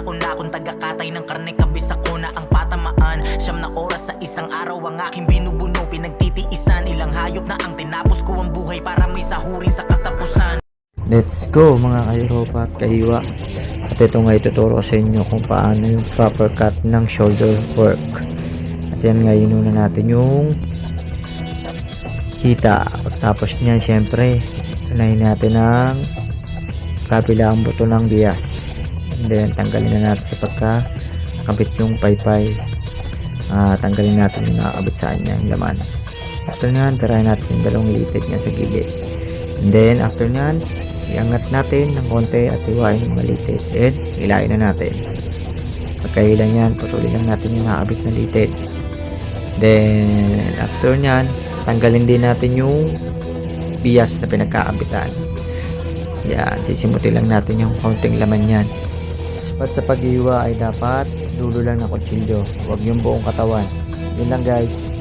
taon na akong tagakatay ng karne, kabis ako na ang patamaan. 9 na oras sa isang araw ang aking binubuno, pinagtitiisan. Ilang hayop na ang tinapos ko ang buhay para may sahurin sa katapusan. Let's go mga kahiropa at kahiwa. At ito nga ituturo ko sa inyo kung paano yung proper cut ng shoulder work. At yan nga inuna natin yung hita. Pagtapos niyan syempre anayin natin ang kabilang buto ng bias. And then tanggalin na natin sa pagkakabit yung paypay. Tanggalin natin yung nakakabit sa kanya yung laman. After nyan, tirahin natin yung dalawang litit niya sa gilid. And then after nyan, iangat natin ng konti at iwain yung mga litit. Then hilain na natin. Pagkahila nyan, putulin lang natin yung nakakabit na litit. Then after nyan, tanggalin din natin yung bias na pinagkakabitan. Yan, sisimutin lang natin yung kaunting laman yan. Sa pag-iwa ay dapat dulo lang ng kutsilyo, huwag yung buong katawan. Yun lang guys.